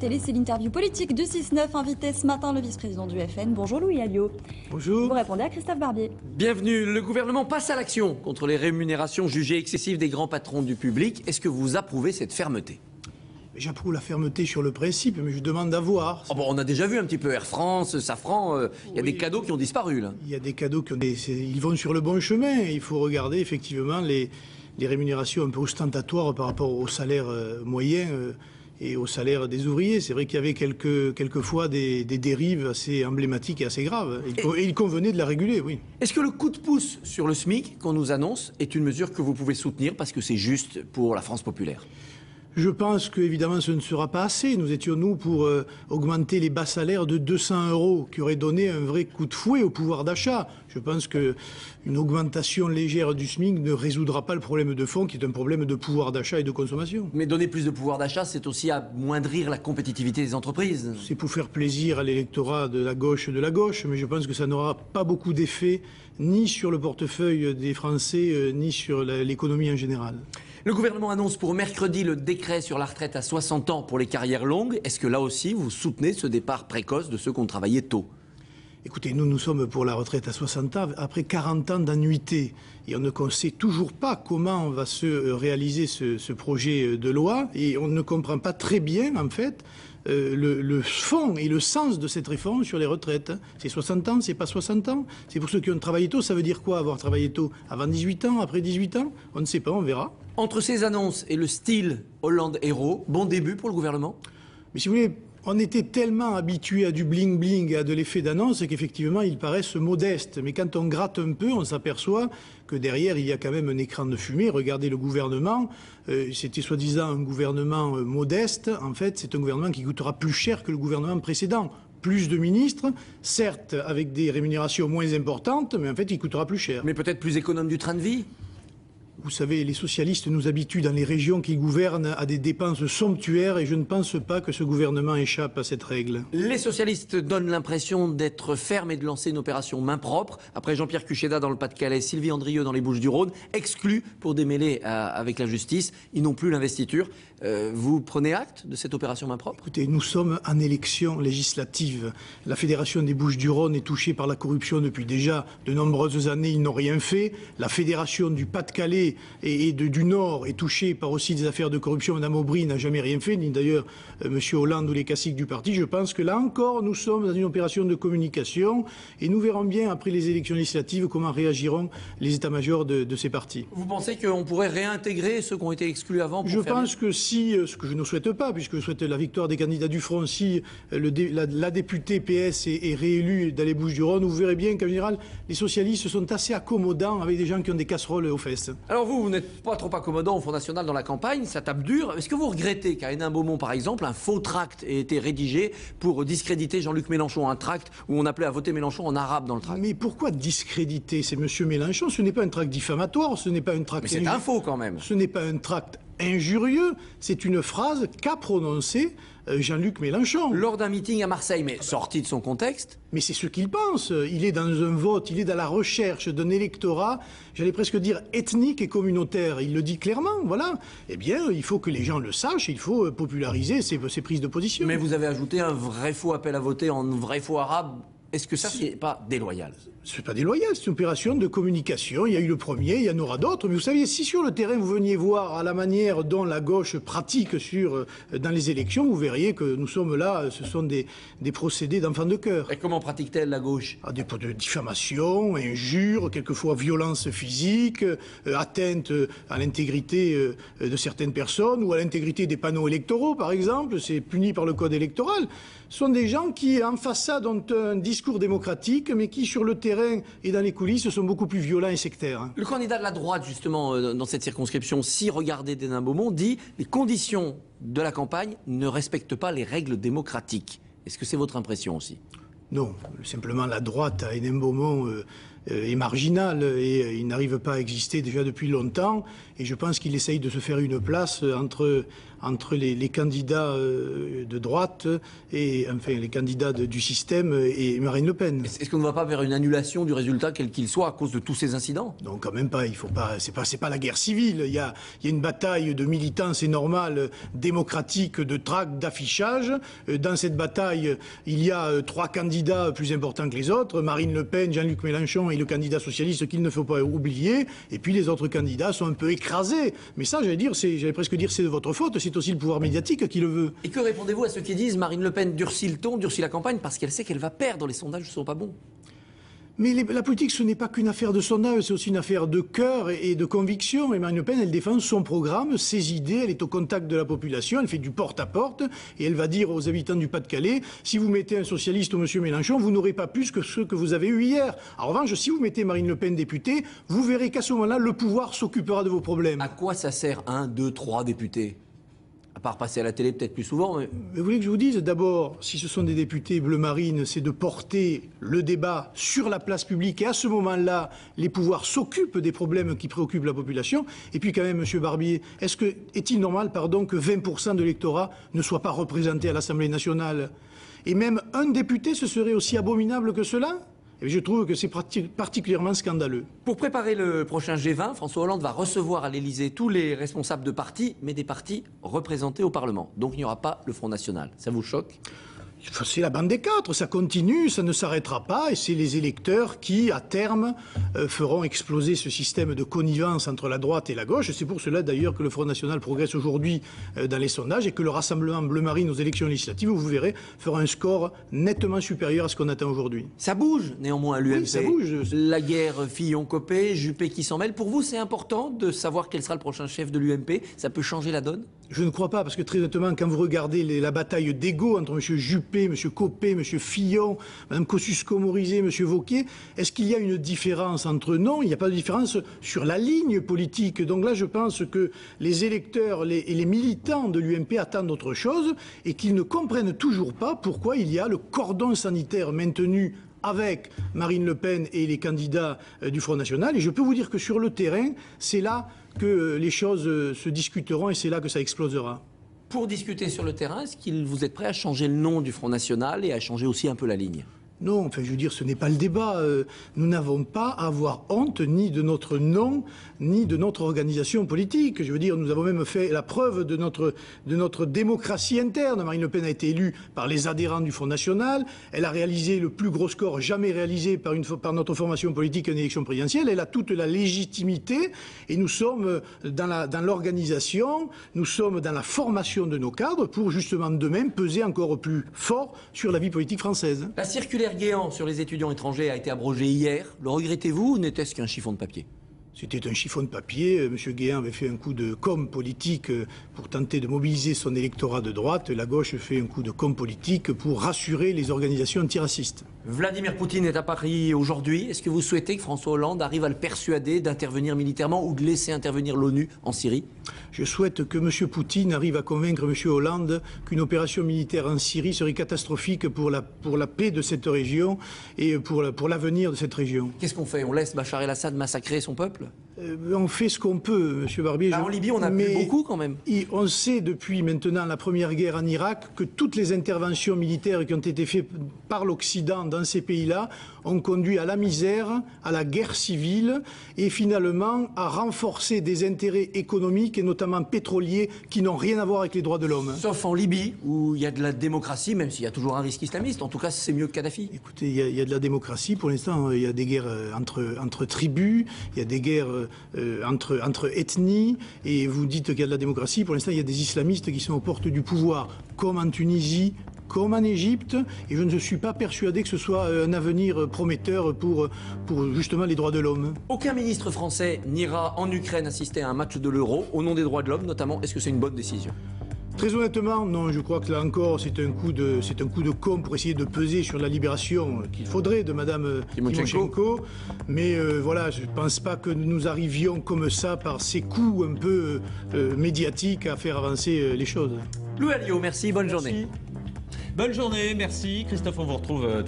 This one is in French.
télé, c'est l'interview politique de 6-9, invité ce matin le vice-président du FN. Bonjour Louis Alliot. Bonjour. Vous répondez à Christophe Barbier. Bienvenue. Le gouvernement passe à l'action contre les rémunérations jugées excessives des grands patrons du public. Est-ce que vous approuvez cette fermeté ? J'approuve la fermeté sur le principe, mais je demande à voir. Oh bon, on a déjà vu un petit peu Air France, Safran, il y a des cadeaux qui ont disparu là. Il y a des cadeaux ils vont sur le bon chemin. Il faut regarder effectivement les rémunérations un peu ostentatoires par rapport au salaire moyen et au salaire des ouvriers. C'est vrai qu'il y avait quelquefois des dérives assez emblématiques et assez graves. Et il convenait de la réguler, oui. Est-ce que le coup de pouce sur le SMIC qu'on nous annonce est une mesure que vous pouvez soutenir parce que c'est juste pour la France populaire ? Je pense qu'évidemment ce ne sera pas assez. Nous étions, pour augmenter les bas salaires de 200 €, qui aurait donné un vrai coup de fouet au pouvoir d'achat. Je pense qu'une augmentation légère du SMIC ne résoudra pas le problème de fond, qui est un problème de pouvoir d'achat et de consommation. Mais donner plus de pouvoir d'achat, c'est aussi amoindrir la compétitivité des entreprises. C'est pour faire plaisir à l'électorat de la gauche, mais je pense que ça n'aura pas beaucoup d'effet, ni sur le portefeuille des Français, ni sur l'économie en général. Le gouvernement annonce pour mercredi le décret sur la retraite à 60 ans pour les carrières longues. Est-ce que là aussi, vous soutenez ce départ précoce de ceux qui ont travaillé tôt ? Écoutez, nous sommes pour la retraite à 60 ans, après 40 ans d'annuité. Et on ne sait toujours pas comment on va se réaliser ce projet de loi. Et on ne comprend pas très bien, en fait, le fond et le sens de cette réforme sur les retraites. C'est 60 ans, c'est pas 60 ans. C'est pour ceux qui ont travaillé tôt. Ça veut dire quoi, avoir travaillé tôt ? Avant 18 ans, après 18 ans ? On ne sait pas, on verra. Entre ces annonces et le style Hollande-Hérault, bon début pour le gouvernement ? Mais si vous voulez, on était tellement habitué à du bling-bling et à de l'effet d'annonce qu'effectivement, ils paraissent modestes. Mais quand on gratte un peu, on s'aperçoit que derrière, il y a quand même un écran de fumée. Regardez le gouvernement. C'était soi-disant un gouvernement modeste. En fait, c'est un gouvernement qui coûtera plus cher que le gouvernement précédent. Plus de ministres, certes avec des rémunérations moins importantes, mais en fait, il coûtera plus cher. Mais peut-être plus économe du train de vie ? Vous savez, les socialistes nous habituent dans les régions qu'ils gouvernent à des dépenses somptuaires et je ne pense pas que ce gouvernement échappe à cette règle. Les socialistes donnent l'impression d'être fermes et de lancer une opération main propre. Après Jean-Pierre Cuchéda dans le Pas-de-Calais, Sylvie Andrieux dans les Bouches-du-Rhône, exclus pour démêler avec la justice. Ils n'ont plus l'investiture. Vous prenez acte de cette opération main propre ? Écoutez, nous sommes en élection législative. La Fédération des Bouches-du-Rhône est touchée par la corruption depuis déjà de nombreuses années. Ils n'ont rien fait. La Fédération du Pas-de-Calais et du Nord est touchée par aussi des affaires de corruption. Mme Aubry n'a jamais rien fait, ni d'ailleurs M. Hollande ou les caciques du parti. Je pense que là encore, nous sommes dans une opération de communication et nous verrons bien après les élections législatives comment réagiront les états-majors de ces partis. Vous pensez qu'on pourrait réintégrer ceux qui ont été exclus avant pour Je pense que si, ce que je ne souhaite pas, puisque je souhaite la victoire des candidats du Front, si la députée PS est réélue dans les Bouches-du-Rhône, vous verrez bien qu'en général, les socialistes sont assez accommodants avec des gens qui ont des casseroles aux fesses. Alors vous n'êtes pas trop accommodant au Front National dans la campagne, ça tape dur. Est-ce que vous regrettez qu'à Hénin-Beaumont, par exemple, un faux tract ait été rédigé pour discréditer Jean-Luc Mélenchon, un tract où on appelait à voter Mélenchon en arabe dans le tract ? Mais pourquoi discréditer ? C'est M. Mélenchon, ce n'est pas un tract diffamatoire, ce n'est pas un tract... Mais c'est un faux quand même. Ce n'est pas un tract injurieux, c'est une phrase qu'a prononcée Jean-Luc Mélenchon. Lors d'un meeting à Marseille, mais sorti de son contexte. Mais c'est ce qu'il pense. Il est dans un vote, il est dans la recherche d'un électorat, j'allais presque dire ethnique et communautaire. Il le dit clairement, voilà. Eh bien, il faut que les gens le sachent, il faut populariser ces prises de position. Mais vous avez ajouté un vrai faux appel à voter en vrai faux arabe. Est-ce que ça, c'est pas déloyal ? C'est pas déloyal, c'est une opération de communication. Il y a eu le premier, il y en aura d'autres. Mais vous saviez, si sur le terrain vous veniez voir à la manière dont la gauche pratique dans les élections, vous verriez que nous sommes là, ce sont des procédés d'enfants de cœur. Et comment pratique-t-elle la gauche ? De diffamation, injures, quelquefois violence physique, atteinte à l'intégrité de certaines personnes ou à l'intégrité des panneaux électoraux, par exemple. C'est puni par le code électoral. Ce sont des gens qui, en façade, ont un discours démocratique, mais qui, sur le terrain et dans les coulisses, sont beaucoup plus violents et sectaires. Le candidat de la droite, justement, dans cette circonscription, si regardé d'Hénin-Beaumont, dit « Les conditions de la campagne ne respectent pas les règles démocratiques ». Est-ce que c'est votre impression aussi ? Non, simplement la droite à Hénin-Beaumont est marginal et il n'arrive pas à exister déjà depuis longtemps. Et je pense qu'il essaye de se faire une place entre les candidats de droite et enfin les candidats du système et Marine Le Pen. Est-ce qu'on ne va pas vers une annulation du résultat quel qu'il soit à cause de tous ces incidents? Non, quand même pas. Il faut pas. C'est pas la guerre civile. Il y a une bataille de militants, c'est normal, démocratique, de tract, d'affichage. Dans cette bataille, il y a 3 candidats plus importants que les autres. Marine Le Pen, Jean-Luc Mélenchon et le candidat socialiste qu'il ne faut pas oublier. Et puis les autres candidats sont un peu écrasés. Mais ça, j'allais presque dire, c'est de votre faute. C'est aussi le pouvoir médiatique qui le veut. Et que répondez-vous à ceux qui disent Marine Le Pen durcit le ton, durcit la campagne parce qu'elle sait qu'elle va perdre, les sondages ne sont pas bons? Mais la politique, ce n'est pas qu'une affaire de sondage, c'est aussi une affaire de cœur et de conviction. Et Marine Le Pen, elle défend son programme, ses idées, elle est au contact de la population, elle fait du porte-à-porte, et elle va dire aux habitants du Pas-de-Calais, si vous mettez un socialiste ou M. Mélenchon, vous n'aurez pas plus que ce que vous avez eu hier. En revanche, si vous mettez Marine Le Pen députée, vous verrez qu'à ce moment-là, le pouvoir s'occupera de vos problèmes. À quoi ça sert 1, 2, 3 députés? À part passer à la télé peut-être plus souvent. Mais vous voulez que je vous dise, d'abord, si ce sont des députés bleu-marine, c'est de porter le débat sur la place publique. Et à ce moment-là, les pouvoirs s'occupent des problèmes qui préoccupent la population. Et puis quand même, M. Barbier, est-il normal, que 20% de l'électorat ne soit pas représenté à l'Assemblée nationale? Et même un député, ce serait aussi abominable que cela? Et je trouve que c'est particulièrement scandaleux. Pour préparer le prochain G20, François Hollande va recevoir à l'Élysée tous les responsables de partis, mais des partis représentés au Parlement. Donc il n'y aura pas le Front National. Ça vous choque ? C'est la bande des 4, ça continue, ça ne s'arrêtera pas, et c'est les électeurs qui, à terme, feront exploser ce système de connivence entre la droite et la gauche. C'est pour cela d'ailleurs que le Front National progresse aujourd'hui dans les sondages et que le Rassemblement bleu-marine aux élections législatives, vous verrez, fera un score nettement supérieur à ce qu'on attend aujourd'hui. Ça bouge néanmoins à l'UMP. Oui, ça bouge. La guerre Fillon-Copé, Juppé qui s'en mêle. Pour vous, c'est important de savoir quel sera le prochain chef de l'UMP? Ça peut changer la donne? Je ne crois pas, parce que très honnêtement, quand vous regardez la bataille d'ego entre M. Juppé, M. Copé, M. Fillon, Mme Kosciusko-Morizet, M. Wauquiez, est-ce qu'il y a une différence entre eux? Non, il n'y a pas de différence sur la ligne politique. Donc là, je pense que les électeurs et les militants de l'UMP attendent autre chose et qu'ils ne comprennent toujours pas pourquoi il y a le cordon sanitaire maintenu avec Marine Le Pen et les candidats du Front National. Et je peux vous dire que sur le terrain, c'est là que les choses se discuteront et c'est là que ça explosera. Pour discuter sur le terrain, est-ce que vous êtes prêt à changer le nom du Front National et à changer aussi un peu la ligne? Non, enfin, je veux dire, ce n'est pas le débat. Nous n'avons pas à avoir honte ni de notre nom, ni de notre organisation politique. Je veux dire, nous avons même fait la preuve de notre démocratie interne. Marine Le Pen a été élue par les adhérents du Front National. Elle a réalisé le plus gros score jamais réalisé par notre formation politique en élection présidentielle. Elle a toute la légitimité et nous sommes dans l'organisation, nous sommes dans la formation de nos cadres pour justement demain peser encore plus fort sur la vie politique française. La circulaire Guéant sur les étudiants étrangers a été abrogée hier. Le regrettez-vous ou n'était-ce qu'un chiffon de papier? C'était un chiffon de papier. M. Guéant avait fait un coup de com politique pour tenter de mobiliser son électorat de droite. La gauche fait un coup de com politique pour rassurer les organisations antiracistes. Vladimir Poutine est à Paris aujourd'hui. Est-ce que vous souhaitez que François Hollande arrive à le persuader d'intervenir militairement ou de laisser intervenir l'ONU en Syrie? Je souhaite que M. Poutine arrive à convaincre M. Hollande qu'une opération militaire en Syrie serait catastrophique pour la paix de cette région et pour l'avenir de cette région. Qu'est-ce qu'on fait? On laisse Bachar el-Assad massacrer son peuple? On fait ce qu'on peut, M. Barbier. En Libye, on a pu beaucoup quand même. On sait depuis maintenant la première guerre en Irak que toutes les interventions militaires qui ont été faites par l'Occident dans ces pays-là ont conduit à la misère, à la guerre civile et finalement à renforcer des intérêts économiques et notamment pétroliers qui n'ont rien à voir avec les droits de l'homme. Sauf en Libye où il y a de la démocratie, même s'il y a toujours un risque islamiste. En tout cas, c'est mieux que Kadhafi. Écoutez, il y a de la démocratie. Pour l'instant, il y a des guerres entre tribus, il y a des guerres entre ethnies. Et vous dites qu'il y a de la démocratie. Pour l'instant, il y a des islamistes qui sont aux portes du pouvoir, comme en Tunisie, comme en Égypte, et je ne suis pas persuadé que ce soit un avenir prometteur pour justement les droits de l'homme. Aucun ministre français n'ira en Ukraine assister à un match de l'Euro, au nom des droits de l'homme notamment. Est-ce que c'est une bonne décision? Très honnêtement, non, je crois que là encore, c'est un coup de com' pour essayer de peser sur la libération qu'il faudrait de Mme Tymoshenko. Mais voilà, je ne pense pas que nous arrivions comme ça, par ces coups un peu médiatiques, à faire avancer les choses. Louis Alliot, merci, bonne journée. Bonne journée, merci. Christophe, on vous retrouve tout à l'heure.